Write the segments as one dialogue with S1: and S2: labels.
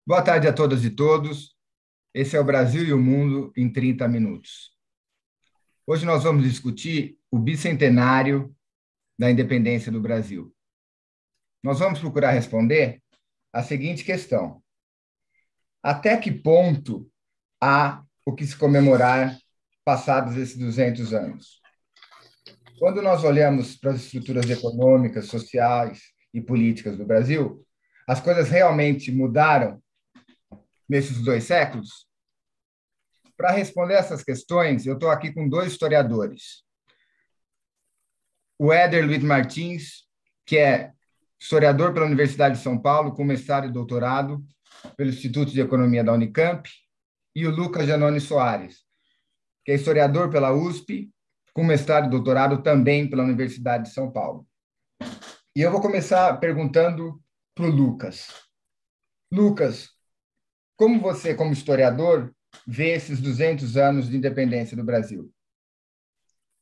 S1: Boa tarde a todas e todos. Esse é o Brasil e o Mundo em 30 minutos. Hoje nós vamos discutir o bicentenário da independência do Brasil. Nós vamos procurar responder a seguinte questão: até que ponto há o que se comemorar passados esses 200 anos? Quando nós olhamos para as estruturas econômicas, sociais e políticas do Brasil, as coisas realmente mudaram nesses 2 séculos? Para responder essas questões, eu estou aqui com dois historiadores. O Éder Luiz Martins, que é historiador pela Universidade de São Paulo, com mestrado e doutorado pelo Instituto de Economia da Unicamp, e o Lucas Janone Soares, que é historiador pela USP, com mestrado e doutorado também pela Universidade de São Paulo. E eu vou começar perguntando para o Lucas. Lucas, como você, como historiador, vê esses 200 anos de independência do Brasil?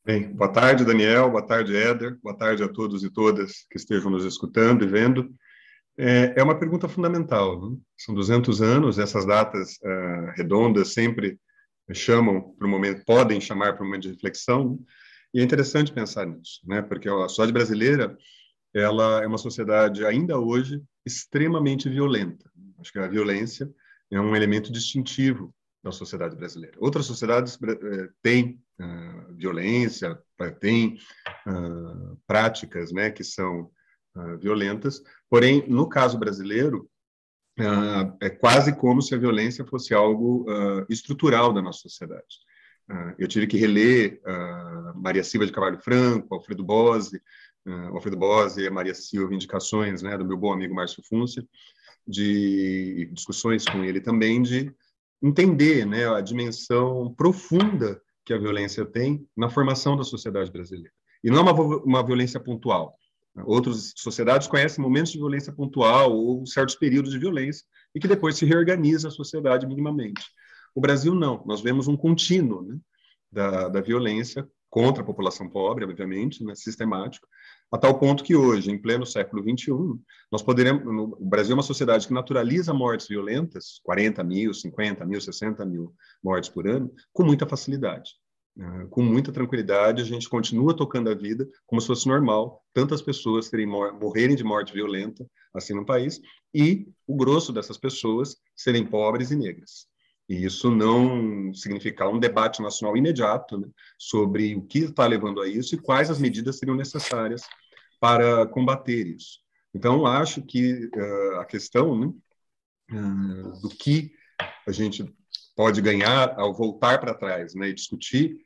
S2: Bem, boa tarde, Daniel, boa tarde, Éder, boa tarde a todos e todas que estejam nos escutando e vendo. É uma pergunta fundamental, né? São 200 anos, essas datas redondas sempre chamam para um momento, podem chamar para um momento de reflexão, né? E é interessante pensar nisso, né? Porque a sociedade brasileira, ela é uma sociedade ainda hoje extremamente violenta. Acho que a violência é um elemento distintivo da sociedade brasileira. Outras sociedades têm violência, têm práticas, né, que são violentas, porém, no caso brasileiro, é quase como se a violência fosse algo estrutural da nossa sociedade. Eu tive que reler Maria Silva de Carvalho Franco, Alfredo Bozzi e Maria Silva, indicações, né, do meu bom amigo Márcio Fúncia, de discussões com ele também, de entender, né, a dimensão profunda que a violência tem na formação da sociedade brasileira. E não é uma violência pontual. Outras sociedades conhecem momentos de violência pontual ou certos períodos de violência e que depois se reorganiza a sociedade minimamente. O Brasil não. Nós vemos um contínuo, né, da violência contra a população pobre, obviamente, né, sistemático, a tal ponto que hoje, em pleno século XXI, nós poderemos, o Brasil é uma sociedade que naturaliza mortes violentas, 40 mil, 50 mil, 60 mil mortes por ano, com muita facilidade. Com muita tranquilidade, a gente continua tocando a vida como se fosse normal, tantas pessoas morrerem de morte violenta assim no país, e o grosso dessas pessoas serem pobres e negras. E isso não significar um debate nacional imediato, né, sobre o que está levando a isso e quais as medidas seriam necessárias para combater isso. Então, acho que a questão, né, do que a gente pode ganhar ao voltar para trás, né, e discutir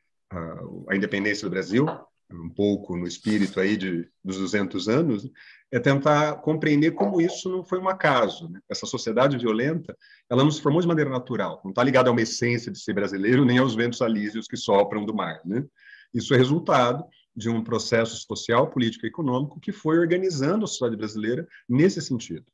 S2: a independência do Brasil, um pouco no espírito aí dos 200 anos, é tentar compreender como isso não foi um acaso, né? Essa sociedade violenta, ela não se formou de maneira natural, não está ligada a uma essência de ser brasileiro, nem aos ventos alísios que sopram do mar, né? Isso é resultado de um processo social, político e econômico que foi organizando a sociedade brasileira nesse sentido,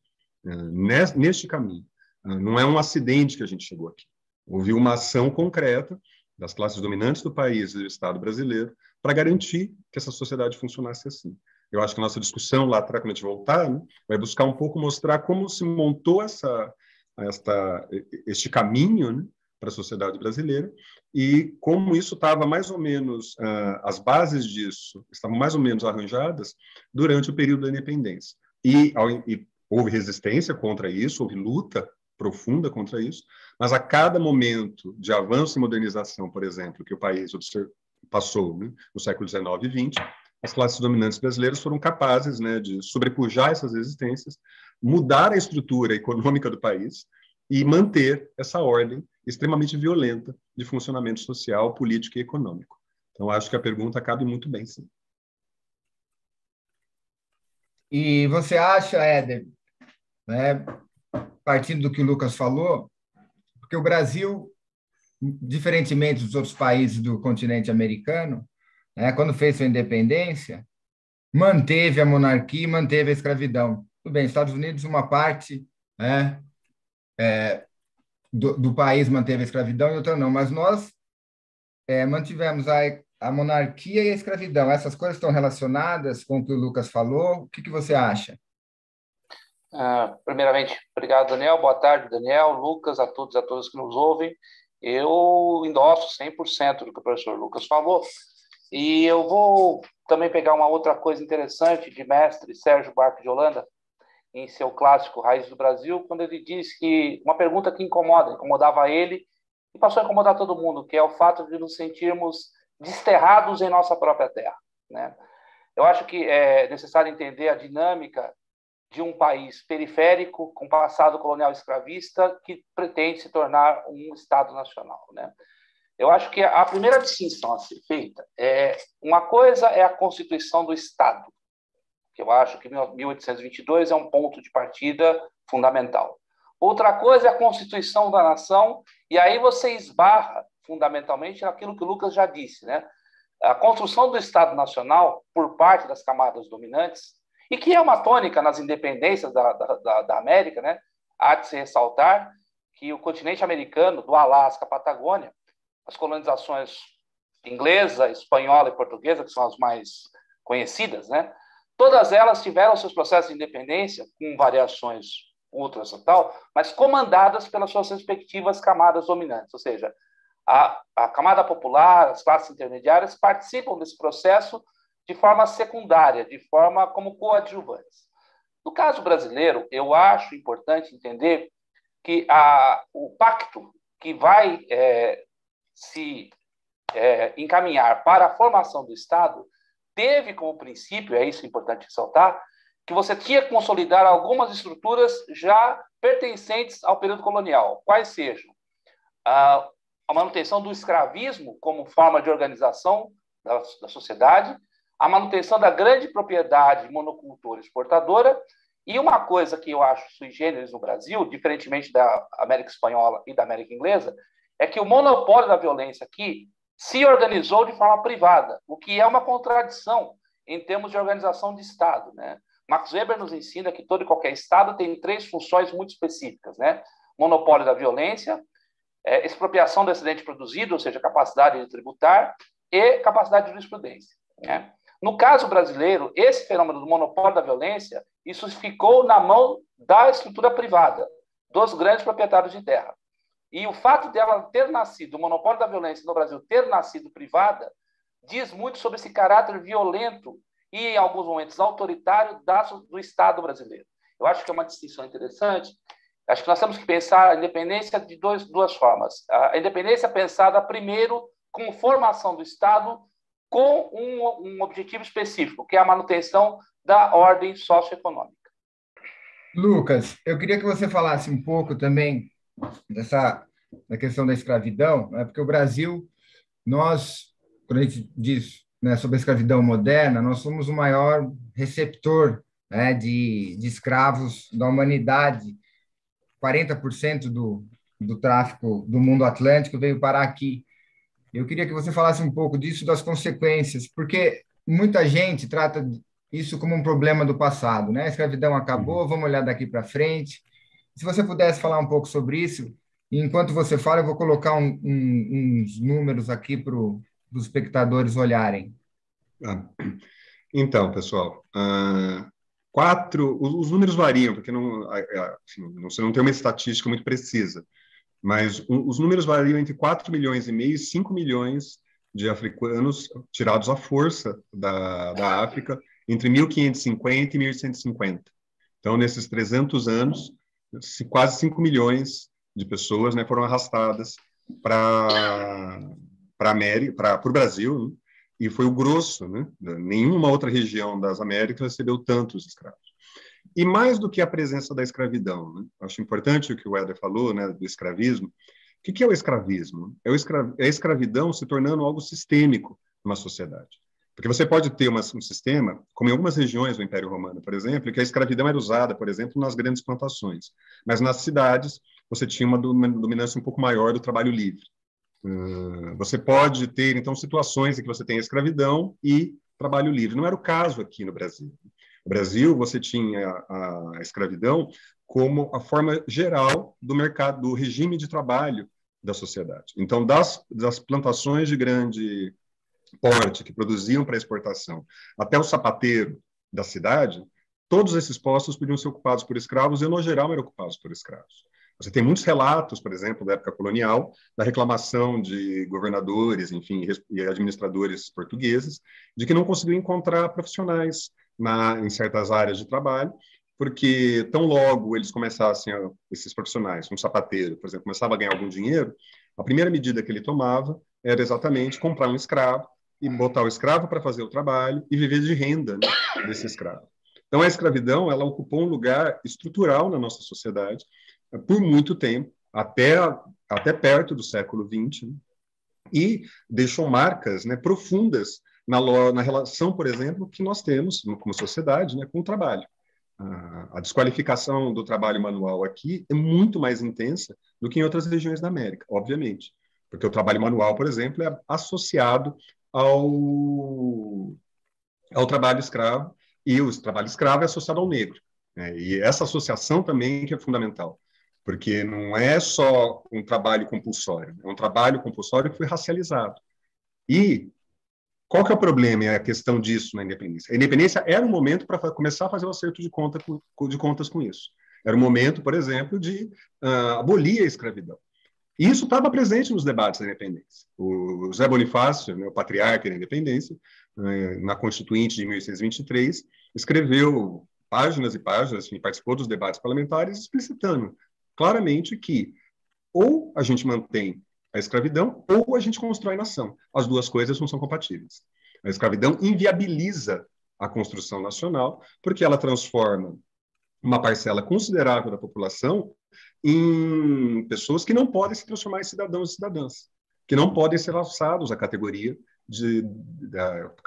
S2: neste caminho. Não é um acidente que a gente chegou aqui. Houve uma ação concreta das classes dominantes do país e do Estado brasileiro para garantir que essa sociedade funcionasse assim. Eu acho que a nossa discussão lá atrás, quando a gente voltar, né, vai buscar um pouco mostrar como se montou este caminho, né, para a sociedade brasileira e como isso estava mais ou menos, as bases disso estavam mais ou menos arranjadas durante o período da independência. E houve resistência contra isso, houve luta profunda contra isso, mas a cada momento de avanço e modernização, por exemplo, que o país passou, né, no século XIX e XX, as classes dominantes brasileiras foram capazes, né, de sobrepujar essas resistências, mudar a estrutura econômica do país e manter essa ordem extremamente violenta de funcionamento social, político e econômico. Então, acho que a pergunta cabe muito bem, sim.
S1: E você acha, Éder, né, partindo do que o Lucas falou, porque o Brasil, diferentemente dos outros países do continente americano, né, quando fez sua independência, manteve a monarquia e manteve a escravidão. Tudo bem, Estados Unidos, uma parte, né, do país manteve a escravidão e outra não, mas nós mantivemos a monarquia e a escravidão. Essas coisas estão relacionadas com o que o Lucas falou? O que você acha?
S3: Primeiramente, obrigado, Daniel. Boa tarde, Daniel, Lucas, a todos e a todas que nos ouvem. Eu endosso 100% do que o professor Lucas falou. E eu vou também pegar uma outra coisa interessante de mestre Sérgio Buarque de Holanda, em seu clássico Raiz do Brasil, quando ele diz que uma pergunta que incomodava ele e passou a incomodar todo mundo, que é o fato de nos sentirmos desterrados em nossa própria terra, né? Eu acho que é necessário entender a dinâmica de um país periférico com passado colonial escravista que pretende se tornar um Estado nacional, né? Eu acho que a primeira distinção a ser feita é uma coisa é a Constituição do Estado, que eu acho que 1822 é um ponto de partida fundamental. Outra coisa é a Constituição da Nação, e aí você esbarra fundamentalmente naquilo que o Lucas já disse, né? A construção do Estado Nacional por parte das camadas dominantes, e que é uma tônica nas independências da América, né? Há de se ressaltar que o continente americano, do Alasca à Patagônia, as colonizações inglesa, espanhola e portuguesa, que são as mais conhecidas, né? Todas elas tiveram seus processos de independência, com variações outras e tal, mas comandadas pelas suas respectivas camadas dominantes, ou seja, a camada popular, as classes intermediárias participam desse processo de forma secundária, de forma como coadjuvantes. No caso brasileiro, eu acho importante entender que o pacto que vai se encaminhar para a formação do Estado teve como princípio, é isso importante ressaltar, que você tinha que consolidar algumas estruturas já pertencentes ao período colonial, quais sejam a manutenção do escravismo como forma de organização da sociedade, a manutenção da grande propriedade monocultora exportadora, e uma coisa que eu acho sui generis no Brasil, diferentemente da América Espanhola e da América Inglesa, é que o monopólio da violência aqui se organizou de forma privada, o que é uma contradição em termos de organização de Estado, né? Max Weber nos ensina que todo e qualquer Estado tem 3 funções muito específicas, né? Monopólio da violência, expropriação do excedente produzido, ou seja, capacidade de tributar, e capacidade de jurisprudência, né? No caso brasileiro, esse fenômeno do monopólio da violência, isso ficou na mão da estrutura privada, dos grandes proprietários de terra. E o fato dela ter nascido, o monopólio da violência no Brasil ter nascido privada, diz muito sobre esse caráter violento e, em alguns momentos, autoritário do Estado brasileiro. Eu acho que é uma distinção interessante. Acho que nós temos que pensar a independência de duas formas. A independência pensada, primeiro, com formação do Estado, com um objetivo específico, que é a manutenção da ordem socioeconômica.
S1: Lucas, eu queria que você falasse um pouco também da questão da escravidão, né? Porque o Brasil, quando a gente diz, né, sobre a escravidão moderna, nós somos o maior receptor, né, de escravos da humanidade. 40% do tráfico do mundo atlântico veio parar aqui. Eu queria que você falasse um pouco disso, das consequências, porque muita gente trata isso como um problema do passado, né? A escravidão acabou, vamos olhar daqui para frente. Se você pudesse falar um pouco sobre isso, e enquanto você fala, eu vou colocar uns números aqui para os espectadores olharem.
S2: Então, pessoal, os números variam, porque assim, você não tem uma estatística muito precisa, mas os números variam entre 4,5 milhões e 5 milhões de africanos tirados à força da África entre 1550 e 1150. Então, nesses 300 anos, quase 5 milhões de pessoas, né, foram arrastadas para o Brasil, né? E foi o grosso, né? Nenhuma outra região das Américas recebeu tantos escravos. E mais do que a presença da escravidão, né? Acho importante o que o Éder falou, né, do escravismo. O que é o escravismo? É a escravidão se tornando algo sistêmico numa sociedade. Porque você pode ter um sistema, como em algumas regiões do Império Romano, por exemplo, que a escravidão era usada, por exemplo, nas grandes plantações. Mas nas cidades, você tinha uma dominância um pouco maior do trabalho livre. Você pode ter, então, situações em que você tem a escravidão e trabalho livre. Não era o caso aqui no Brasil. No Brasil, você tinha a escravidão como a forma geral do mercado, do regime de trabalho da sociedade. Então, das plantações de grande porte que produziam para exportação até o sapateiro da cidade, todos esses postos podiam ser ocupados por escravos e, no geral, eram ocupados por escravos. Você tem muitos relatos, por exemplo, da época colonial, da reclamação de governadores, enfim, e administradores portugueses, de que não conseguiam encontrar profissionais em certas áreas de trabalho, porque tão logo eles começassem, esses profissionais, um sapateiro, por exemplo, começava a ganhar algum dinheiro, a primeira medida que ele tomava era exatamente comprar um escravo e botar o escravo para fazer o trabalho e viver de renda, né, desse escravo. Então, a escravidão, ela ocupou um lugar estrutural na nossa sociedade por muito tempo, até perto do século XX, né, e deixou marcas, né, profundas na relação, por exemplo, que nós temos como sociedade, né, com o trabalho. A desqualificação do trabalho manual aqui é muito mais intensa do que em outras regiões da América, obviamente, porque o trabalho manual, por exemplo, é associado ao trabalho escravo, e o trabalho escravo é associado ao negro, né? E essa associação também que é fundamental, porque não é só um trabalho compulsório, é um trabalho compulsório que foi racializado. E qual que é o problema e a questão disso na independência? A independência era um momento para começar a fazer o acerto de contas com isso. Era um momento, por exemplo, de abolir a escravidão. E isso estava presente nos debates da independência. O José Bonifácio, né, o patriarca da independência, na Constituinte de 1823, escreveu páginas e páginas, enfim, participou dos debates parlamentares, explicitando claramente que ou a gente mantém a escravidão ou a gente constrói nação. As duas coisas não são compatíveis. A escravidão inviabiliza a construção nacional porque ela transforma uma parcela considerável da população em pessoas que não podem se transformar em cidadãos e cidadãs, que não podem ser alçados à categoria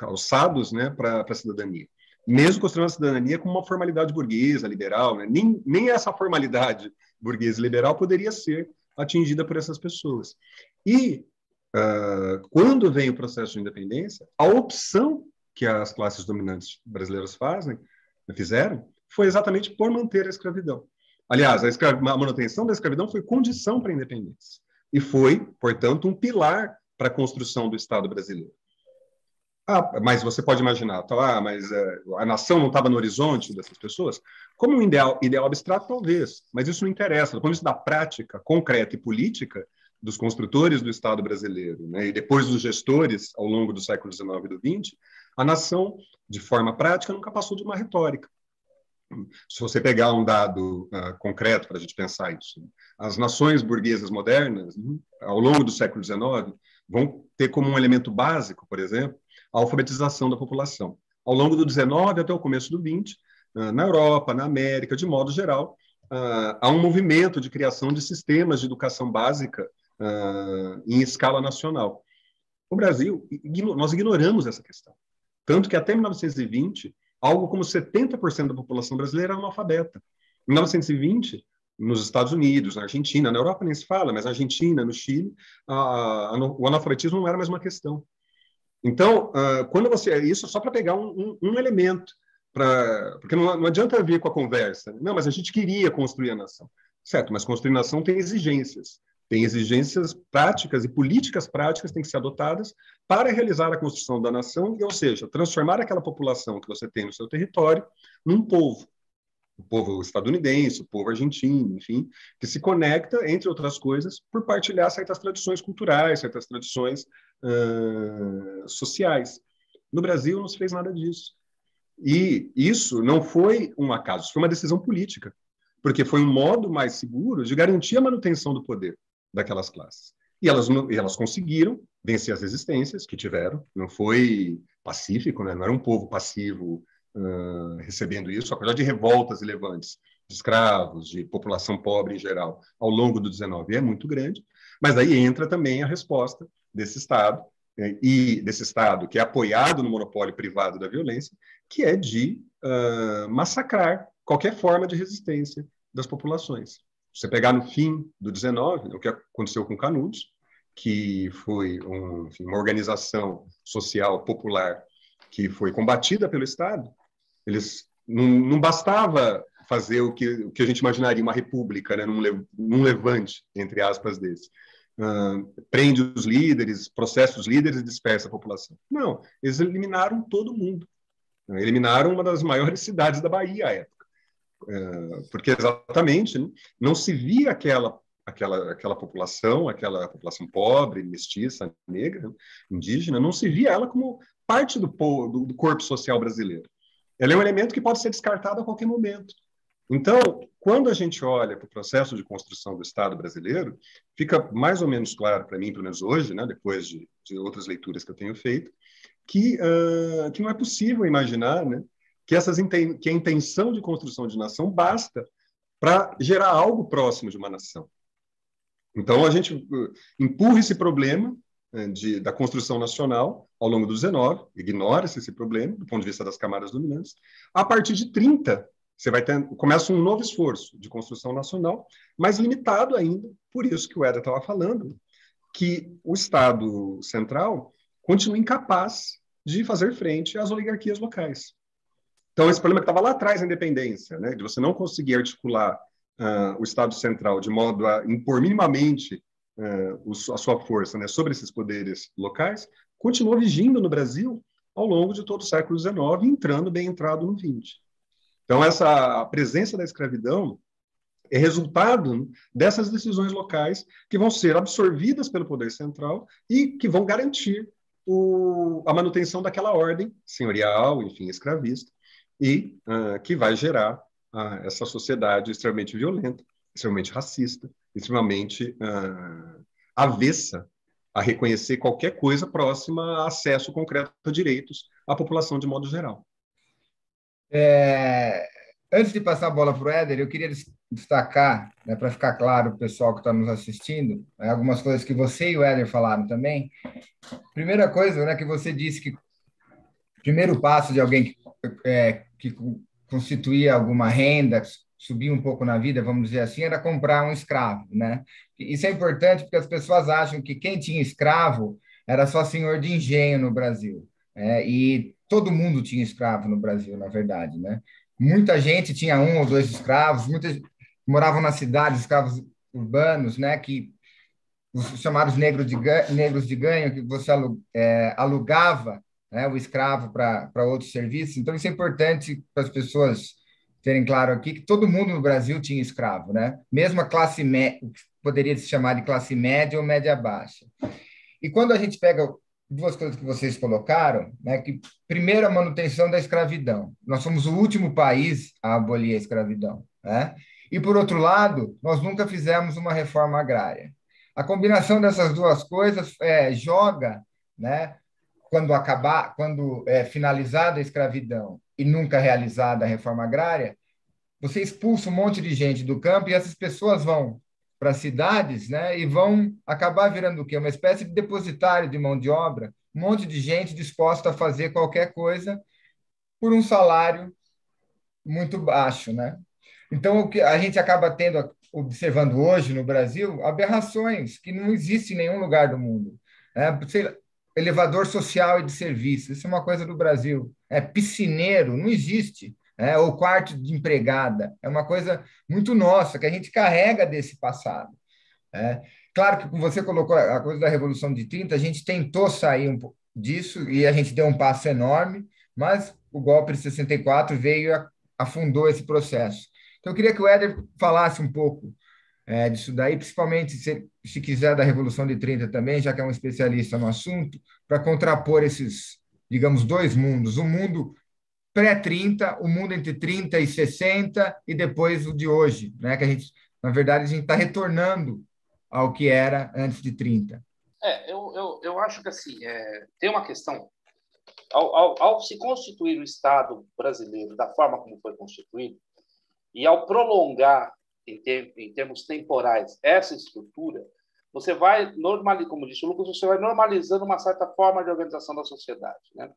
S2: alçados, né, para a cidadania. Mesmo construindo a cidadania como uma formalidade burguesa, liberal, né? Nem essa formalidade burguesa e liberal poderia ser atingida por essas pessoas. E quando vem o processo de independência, a opção que as classes dominantes brasileiras fizeram, foi exatamente por manter a escravidão. Aliás, a manutenção da escravidão foi condição para a independência. E foi, portanto, um pilar para a construção do Estado brasileiro. Mas você pode imaginar, mas a nação não estava no horizonte dessas pessoas? Como um ideal abstrato, talvez, mas isso não interessa. Do ponto de vista da prática concreta e política dos construtores do Estado brasileiro, né, e depois dos gestores ao longo do século XIX e do XX, a nação, de forma prática, nunca passou de uma retórica. Se você pegar um dado concreto para a gente pensar isso, as nações burguesas modernas, ao longo do século XIX, vão ter como um elemento básico, por exemplo, a alfabetização da população. Ao longo do XIX até o começo do XX, na Europa, na América, de modo geral, há um movimento de criação de sistemas de educação básica em escala nacional. No Brasil, nós ignoramos essa questão. Tanto que até 1920, algo como 70% da população brasileira era analfabeta. Em 1920, nos Estados Unidos, na Argentina, na Europa nem se fala, mas na Argentina, no Chile, o analfabetismo não era mais uma questão. Então, quando isso só para pegar um elemento, porque não adianta vir com a conversa. Não, mas a gente queria construir a nação. Certo, mas construir a nação tem exigências. Tem exigências práticas e políticas práticas que têm que ser adotadas para realizar a construção da nação, ou seja, transformar aquela população que você tem no seu território num povo. O povo estadunidense, o povo argentino, enfim, que se conecta, entre outras coisas, por partilhar certas tradições culturais, certas tradições sociais. No Brasil não se fez nada disso. E isso não foi um acaso, isso foi uma decisão política, porque foi um modo mais seguro de garantir a manutenção do poder daquelas classes. E elas conseguiram vencer as resistências que tiveram, não foi pacífico, né? Não era um povo passivo recebendo isso, apesar de revoltas e levantes de escravos, de população pobre em geral, ao longo do XIX é muito grande, mas aí entra também a resposta desse Estado, e desse Estado que é apoiado no monopólio privado da violência, que é de massacrar qualquer forma de resistência das populações. Você pegar no fim do XIX, o que aconteceu com Canudos, que foi uma organização social popular que foi combatida pelo Estado, eles não bastava fazer o que a gente imaginaria uma república, né, num levante, entre aspas, desse. Prende os líderes, processa os líderes e dispersa a população. Não, eles eliminaram todo mundo. Eliminaram uma das maiores cidades da Bahia à época. Porque exatamente, né, não se via aquela população pobre, mestiça, negra, indígena, não se via ela como parte do corpo social brasileiro. Ela é um elemento que pode ser descartado a qualquer momento. Então, quando a gente olha para o processo de construção do Estado brasileiro, fica mais ou menos claro para mim, pelo menos hoje, né, depois de outras leituras que eu tenho feito, que não é possível imaginar, né, que a intenção de construção de nação basta para gerar algo próximo de uma nação. Então, a gente empurra esse problema da construção nacional ao longo do XIX, ignora-se esse problema do ponto de vista das camadas dominantes. A partir de 30, começa um novo esforço de construção nacional, mas limitado ainda, por isso que o Éder estava falando, que o Estado central continua incapaz de fazer frente às oligarquias locais. Então, esse problema que estava lá atrás da independência, né, de você não conseguir articular o Estado central de modo a impor minimamente a sua força, né, sobre esses poderes locais, continuou vigindo no Brasil ao longo de todo o século XIX, entrando bem entrado no XX. Então, a presença da escravidão é resultado dessas decisões locais que vão ser absorvidas pelo poder central e que vão garantir a manutenção daquela ordem senhorial, enfim, escravista, e que vai gerar essa sociedade extremamente violenta, extremamente racista, extremamente avessa a reconhecer qualquer coisa próxima a acesso concreto a direitos à população de modo geral.
S1: Antes de passar a bola para o Éder, eu queria destacar, né, para ficar claro para o pessoal que está nos assistindo, algumas coisas que você e o Éder falaram também. Primeira coisa, né, que você disse que o primeiro passo de alguém que constituía alguma renda, subia um pouco na vida, vamos dizer assim, era comprar um escravo, né? Isso é importante porque as pessoas acham que quem tinha escravo era só senhor de engenho no Brasil, e todo mundo tinha escravo no Brasil, na verdade, né? Muita gente tinha um ou dois escravos, muitos moravam nas cidades, escravos urbanos, né? Que os chamados negros de ganho, que você alugava, né, o escravo para outros serviços. Então, isso é importante para as pessoas terem claro aqui que todo mundo no Brasil tinha escravo, né? Mesmo a classe média, poderia se chamar de classe média ou média baixa. E quando a gente pega duas coisas que vocês colocaram, né, que primeiro a manutenção da escravidão. Nós somos o último país a abolir a escravidão, né? E por outro lado, nós nunca fizemos uma reforma agrária. A combinação dessas duas coisas joga, né, quando finalizada a escravidão e nunca realizada a reforma agrária, você expulsa um monte de gente do campo e essas pessoas vão para as cidades, né, e vão acabar virando o quê? Uma espécie de depositário de mão de obra, um monte de gente disposta a fazer qualquer coisa por um salário muito baixo, né? Então, o que a gente acaba observando hoje no Brasil, aberrações que não existem em nenhum lugar do mundo. Sei lá, elevador social e de serviço, isso é uma coisa do Brasil. Piscineiro, não existe. Ou quarto de empregada, é uma coisa muito nossa, que a gente carrega desse passado. Claro que, como você colocou a coisa da Revolução de 30, a gente tentou sair um pouco disso e a gente deu um passo enorme, mas o golpe de 64 veio e afundou esse processo. Então, eu queria que o Éder falasse um pouco disso daí, principalmente, se quiser, da Revolução de 30 também, já que é um especialista no assunto, para contrapor esses, digamos, dois mundos. O mundo pré-30, o mundo entre 30 e 60, e depois o de hoje, né? Que a gente, na verdade, a gente está retornando ao que era antes de 30.
S3: Eu acho que assim, tem uma questão. Ao se constituir o Estado brasileiro da forma como foi constituído, e ao prolongar, em termos temporais, essa estrutura, você vai normalizando, como disse o Lucas, você vai normalizando uma certa forma de organização da sociedade, né?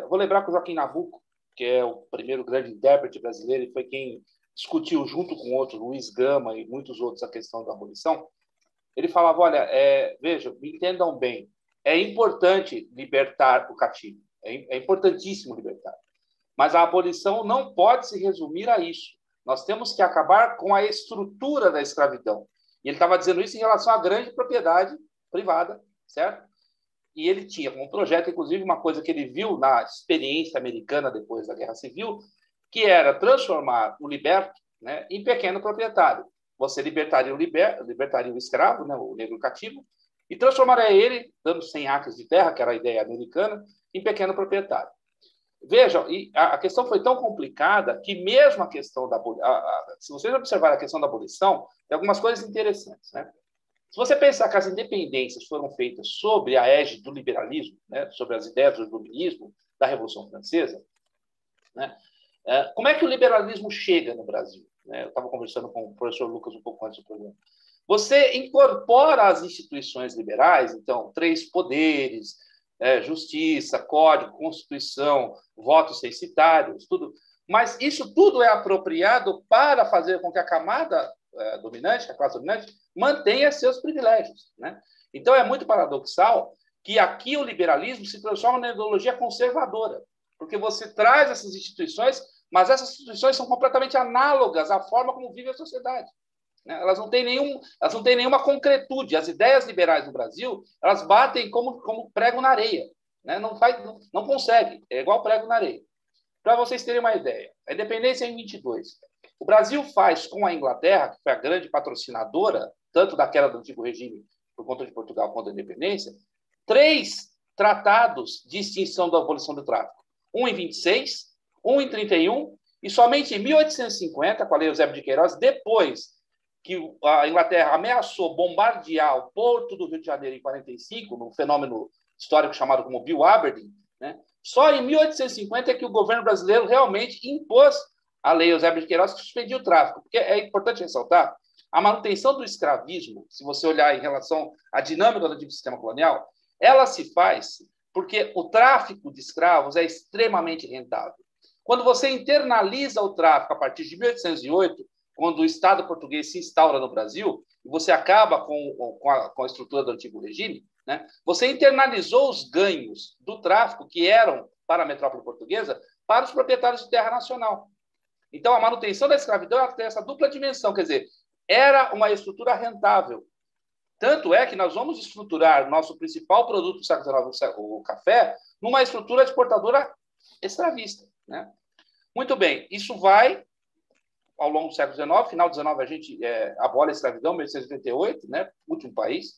S3: Vou lembrar que o Joaquim Nabuco, que é o primeiro grande intérprete brasileiro e foi quem discutiu junto com outros, Luiz Gama e muitos outros, a questão da abolição, ele falava, olha, vejam, me entendam bem, é importante libertar o cativo, é importantíssimo libertar, mas a abolição não pode se resumir a isso. Nós temos que acabar com a estrutura da escravidão. E ele estava dizendo isso em relação à grande propriedade privada, certo? e ele tinha como projeto, inclusive, uma coisa que ele viu na experiência americana depois da Guerra Civil, que era transformar o liberto, né, em pequeno proprietário. Você libertaria o escravo, né, o negro cativo, e transformaria ele, dando 100 acres de terra, que era a ideia americana, em pequeno proprietário. Vejam, e a questão foi tão complicada que mesmo a questão da se vocês observarem a questão da abolição, tem algumas coisas interessantes, né? Se você pensar que as independências foram feitas sob a égide do liberalismo, né, sobre as ideias do iluminismo, da Revolução Francesa, né, como é que o liberalismo chega no Brasil? Eu estava conversando com o professor Lucas um pouco antes do programa. Você incorpora as instituições liberais, então, 3 poderes, justiça, código, constituição, votos censitários, tudo. Mas isso tudo é apropriado para fazer com que a camada dominante, a classe dominante, mantenha seus privilégios, né? Então, é muito paradoxal que aqui o liberalismo se transforma na ideologia conservadora, porque você traz essas instituições, mas essas instituições são completamente análogas à forma como vive a sociedade. Elas não têm nenhuma concretude. As ideias liberais no Brasil, elas batem como prego na areia, né? Não consegue, é igual prego na areia. Para vocês terem uma ideia, a independência é em 22. O Brasil faz com a Inglaterra, que foi a grande patrocinadora, tanto da queda do antigo regime por conta de Portugal quanto da independência, 3 tratados de extinção da abolição do tráfico. Um em 26, um em 31, e somente em 1850, com a Lei Eusébio de Queiroz, depois que a Inglaterra ameaçou bombardear o porto do Rio de Janeiro em 45, num fenômeno histórico chamado como Bill Aberdeen, né? Só em 1850 é que o governo brasileiro realmente impôs a Lei Eusébio de Queiroz, que suspendia o tráfico. Porque é importante ressaltar, a manutenção do escravismo, se você olhar em relação à dinâmica do sistema colonial, ela se faz porque o tráfico de escravos é extremamente rentável. Quando você internaliza o tráfico a partir de 1808, quando o Estado português se instaura no Brasil, e você acaba com a estrutura do antigo regime, né, você internalizou os ganhos do tráfico que eram para a metrópole portuguesa para os proprietários de terra nacional. Então, a manutenção da escravidão ela tem essa dupla dimensão, quer dizer, era uma estrutura rentável. Tanto é que nós vamos estruturar nosso principal produto do século XIX, o café, numa estrutura exportadora escravista, né? Muito bem, isso vai ao longo do século XIX, final do XIX a gente abole a escravidão, 1888, né? Último país.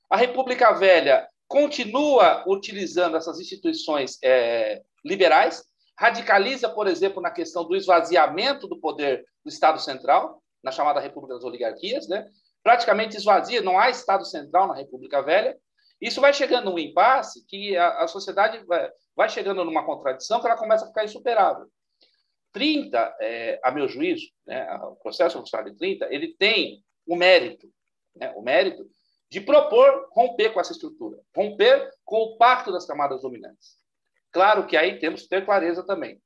S3: A República Velha continua utilizando essas instituições liberais, radicaliza, por exemplo, na questão do esvaziamento do poder do Estado Central, na chamada República das Oligarquias, né? Praticamente esvazia, não há Estado Central na República Velha. Isso vai chegando num impasse que a sociedade vai chegando numa contradição que ela começa a ficar insuperável. 30, a meu juízo, né, o processo revolucionário de 30, ele tem o mérito de propor romper com essa estrutura, romper com o pacto das camadas dominantes. Claro que aí temos que ter clareza também.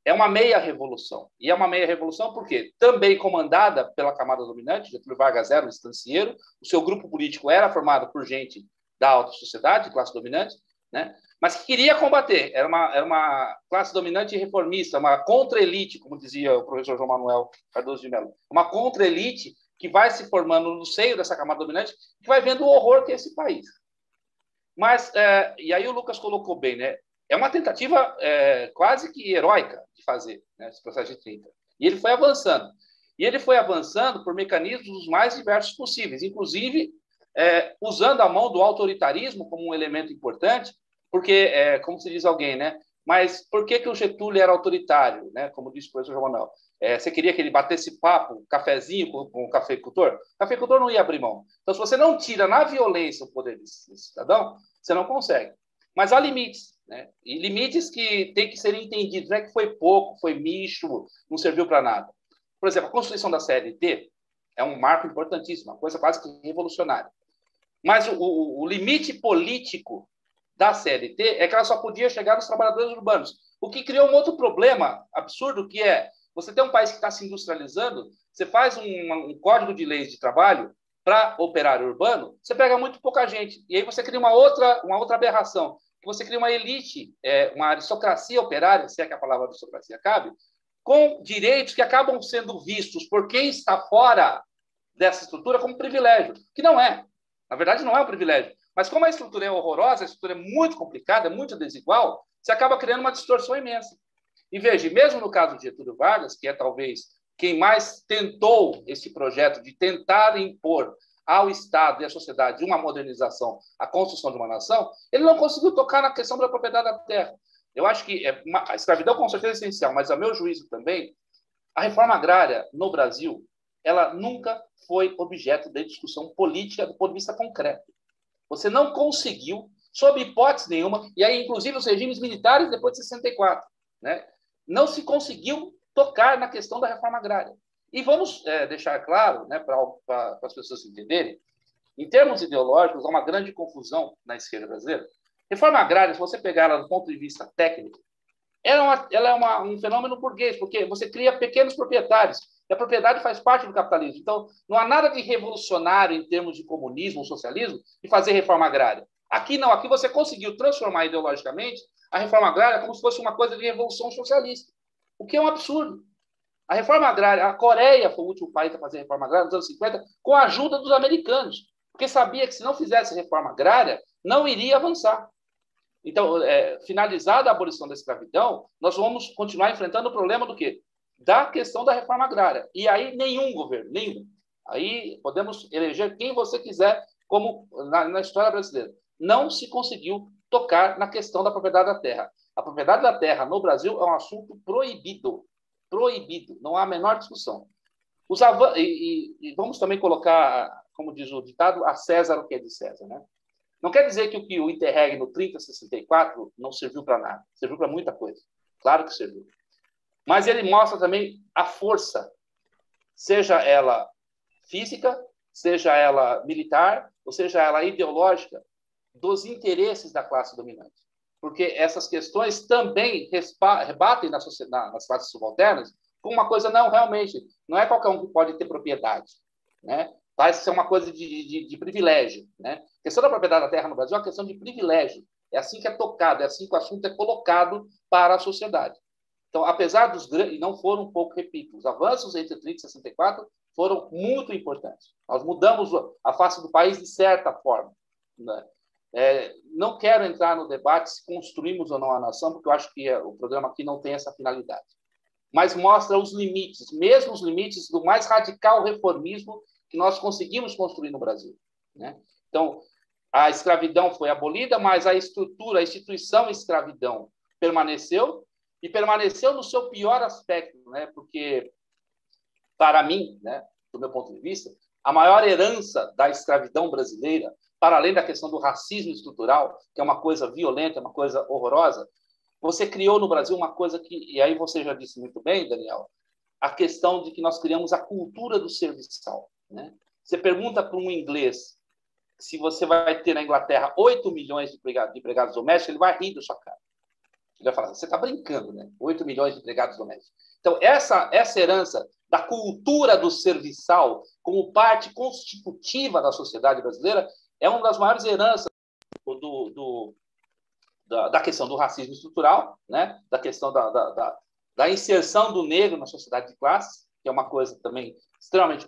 S3: É uma meia-revolução. E é uma meia-revolução porque também comandada pela camada dominante, Getúlio Vargas era um estancieiro, o seu grupo político era formado por gente da alta sociedade, classe dominante, né? Mas que queria combater. Era uma classe dominante e reformista, uma contra-elite, como dizia o professor João Manuel Cardoso de Mello. Uma contra-elite que vai se formando no seio dessa camada dominante, que vai vendo o horror que é esse país. Mas, e aí o Lucas colocou bem, né? É uma tentativa quase que heróica de fazer, né, esse processo de 30. E ele foi avançando. E ele foi avançando por mecanismos os mais diversos possíveis, inclusive usando a mão do autoritarismo como um elemento importante, porque, como se diz alguém, né? Mas por que o Getúlio era autoritário, né? Como disse o professor João Manuel. Você queria que ele batesse papo, cafezinho com o cafeicultor? O cafeicultor não ia abrir mão. Então, se você não tira na violência o poder desse cidadão, você não consegue. Mas há limites, né? E limites que têm que ser entendidos. Não é que foi pouco, foi misto, não serviu para nada. Por exemplo, a Constituição da CLT é um marco importantíssimo, uma coisa quase que revolucionária. Mas o limite político da CLT é que ela só podia chegar nos trabalhadores urbanos, o que criou um outro problema absurdo, que é você tem um país que está se industrializando, você faz um código de leis de trabalho para operário urbano, você pega muito pouca gente. E aí você cria uma outra aberração, que você cria uma elite, uma aristocracia operária, se é que a palavra aristocracia cabe, com direitos que acabam sendo vistos por quem está fora dessa estrutura como privilégio, que não é. Na verdade, não é um privilégio. Mas como a estrutura é horrorosa, a estrutura é muito complicada, é muito desigual, você acaba criando uma distorção imensa. E veja, mesmo no caso de Getúlio Vargas, que é talvez quem mais tentou esse projeto de tentar impor ao Estado e à sociedade uma modernização, a construção de uma nação, ele não conseguiu tocar na questão da propriedade da terra. Eu acho que a escravidão com certeza é essencial, mas a meu juízo também, a reforma agrária no Brasil, ela nunca foi objeto de discussão política do ponto de vista concreto. Você não conseguiu, sob hipótese nenhuma, e aí inclusive os regimes militares depois de 64, né, não se conseguiu tocar na questão da reforma agrária. E vamos deixar claro, né, para as pessoas entenderem, em termos ideológicos, há uma grande confusão na esquerda brasileira. Reforma agrária, se você pegar ela do ponto de vista técnico, ela é um fenômeno burguês, porque você cria pequenos proprietários, e a propriedade faz parte do capitalismo. Então, não há nada de revolucionário em termos de comunismo ou socialismo de fazer reforma agrária. Aqui não, aqui você conseguiu transformar ideologicamente a reforma agrária como se fosse uma coisa de revolução socialista, o que é um absurdo. A reforma agrária, a Coreia foi o último país a fazer reforma agrária nos anos 50, com a ajuda dos americanos, porque sabia que se não fizesse reforma agrária, não iria avançar. Então, finalizada a abolição da escravidão, nós vamos continuar enfrentando o problema do quê? Da questão da reforma agrária. E aí, nenhum governo, nenhum. Aí podemos eleger quem você quiser, como na história brasileira. Não se conseguiu tocar na questão da propriedade da terra. A propriedade da terra no Brasil é um assunto proibido. Proibido. Não há a menor discussão. E vamos também colocar, como diz o ditado, a César o que é de César, né? Não quer dizer que o Interregno 3064 não serviu para nada. Serviu para muita coisa. Claro que serviu. Mas ele mostra também a força, seja ela física, seja ela militar, ou seja ela ideológica, dos interesses da classe dominante. Porque essas questões também rebatem nas classes subalternas com uma coisa, não, realmente, não é qualquer um que pode ter propriedade, né? Vai ser uma coisa de privilégio, né? A questão da propriedade da terra no Brasil é uma questão de privilégio. É assim que é tocado, é assim que o assunto é colocado para a sociedade. Então, apesar dos grandes, e não foram pouco, repito, os avanços entre 30 e 64 foram muito importantes. Nós mudamos a face do país de certa forma, né? Não quero entrar no debate se construímos ou não a nação, porque eu acho que o programa aqui não tem essa finalidade. Mas mostra os limites, mesmo os limites do mais radical reformismo que nós conseguimos construir no Brasil, né? Então, a escravidão foi abolida, mas a instituição escravidão permaneceu, e permaneceu no seu pior aspecto, né? Porque, para mim, né, do meu ponto de vista, a maior herança da escravidão brasileira, para além da questão do racismo estrutural, que é uma coisa violenta, uma coisa horrorosa, você criou no Brasil uma coisa que, e aí você já disse muito bem, Daniel, a questão de que nós criamos a cultura do serviçal, né? Você pergunta para um inglês se você vai ter na Inglaterra 8 milhões de empregados domésticos, ele vai rir da sua cara. Ele vai falar, você está brincando, né? 8 milhões de empregados domésticos. Então, essa herança da cultura do serviçal como parte constitutiva da sociedade brasileira é uma das maiores heranças da questão do racismo estrutural, né? Da questão da inserção do negro na sociedade de classes, que é uma coisa também extremamente...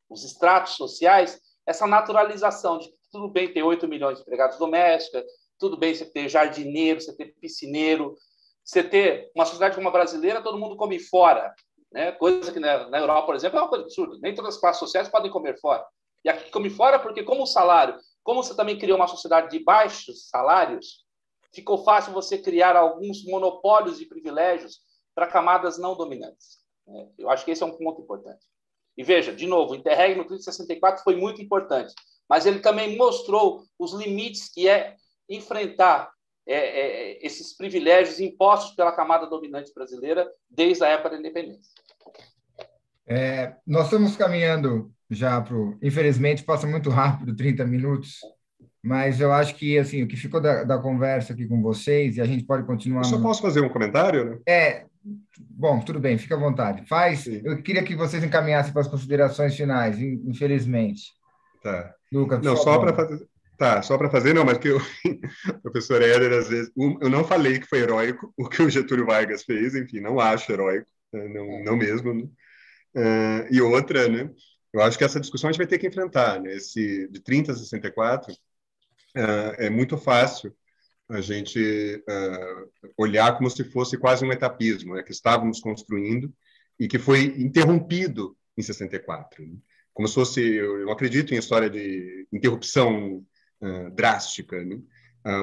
S3: Os estratos sociais, essa naturalização de que tudo bem ter 8 milhões de empregados domésticos, tudo bem você ter jardineiro, você ter piscineiro, você ter uma sociedade como a brasileira, todo mundo come fora, né? Coisa que na Europa, por exemplo, é uma coisa absurda. Nem todas as classes sociais podem comer fora. E aqui come fora porque, como você também criou uma sociedade de baixos salários, ficou fácil você criar alguns monopólios de privilégios para camadas não dominantes. Eu acho que esse é um ponto importante. E veja, de novo, o Interregno 3064 foi muito importante, mas ele também mostrou os limites que é enfrentar esses privilégios impostos pela camada dominante brasileira desde a época da independência.
S1: Nós estamos caminhando já para infelizmente, passa muito rápido, 30 minutos, mas eu acho que assim, o que ficou da conversa aqui com vocês, e a gente pode continuar...
S2: Eu só posso fazer um comentário, né?
S1: Bom, tudo bem, fica à vontade.
S2: Sim.
S1: Eu queria que vocês encaminhassem para as considerações finais, infelizmente.
S2: Tá.
S1: Lucas,
S2: não, só para fazer... Tá, só para fazer, não, mas que o professor Éder, às vezes, eu não falei que foi heróico o que o Getúlio Vargas fez, enfim, não acho heróico, não mesmo, né? E outra, né? Eu acho que essa discussão a gente vai ter que enfrentar, né? Esse de 30 a 64 é muito fácil a gente olhar como se fosse quase um etapismo, né, que estávamos construindo e que foi interrompido em 64. Né? Como se fosse, eu não acredito em história de interrupção drástica. Né?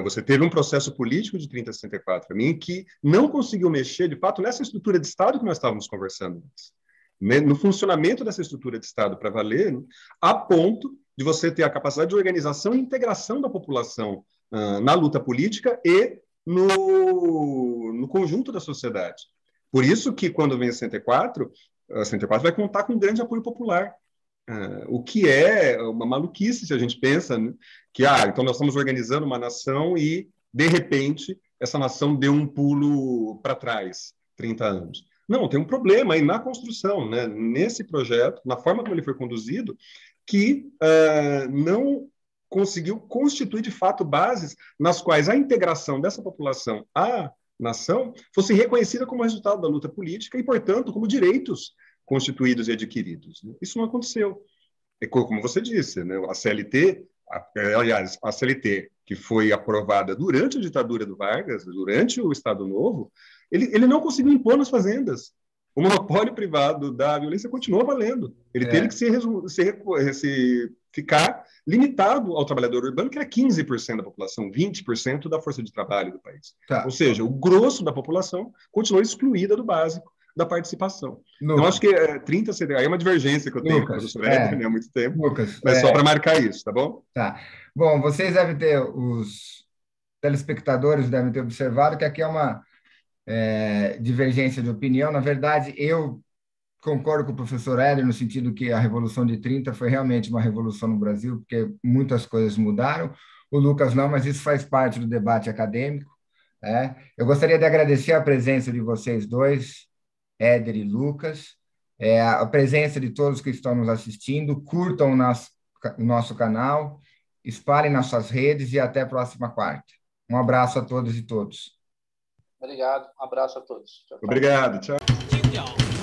S2: Você teve um processo político de 30 a 64, para mim, que não conseguiu mexer, de fato, nessa estrutura de Estado que nós estávamos conversando antes. Né? No funcionamento dessa estrutura de Estado para valer, né? A ponto de você ter a capacidade de organização e integração da população na luta política e no conjunto da sociedade. Por isso que, quando vem a 64 vai contar com um grande apoio popular. O que é uma maluquice se a gente pensa, né, que então nós estamos organizando uma nação e, de repente, essa nação deu um pulo para trás, 30 anos. Não, tem um problema aí na construção, né, nesse projeto, na forma como ele foi conduzido, que não conseguiu constituir, de fato, bases nas quais a integração dessa população à nação fosse reconhecida como resultado da luta política e, portanto, como direitos constituídos e adquiridos. Isso não aconteceu. É como você disse, né? A CLT, aliás, a CLT, que foi aprovada durante a ditadura do Vargas, durante o Estado Novo, ele não conseguiu impor nas fazendas. O monopólio privado da violência continuou valendo. Ele teve que ficar limitado ao trabalhador urbano, que era 15% da população, 20% da força de trabalho do país. Tá. Ou seja, o grosso da população continuou excluída do básico da participação. Então, acho que 30 aí é uma divergência que eu tenho com o professor Éder, há muito tempo, mas só para marcar isso, tá bom?
S1: Tá. Bom, vocês devem ter, os telespectadores devem ter observado que aqui é uma divergência de opinião. Na verdade, eu concordo com o professor Éder no sentido que a Revolução de 30 foi realmente uma revolução no Brasil, porque muitas coisas mudaram. O Lucas não, mas isso faz parte do debate acadêmico. Eu gostaria de agradecer a presença de vocês dois, Éder e Lucas, a presença de todos que estão nos assistindo. Curtam o nosso canal, espalhem nas suas redes e até a próxima quarta. Um abraço a todos e todos.
S3: Obrigado, um abraço a todos.
S2: Tchau, tchau. Obrigado, tchau.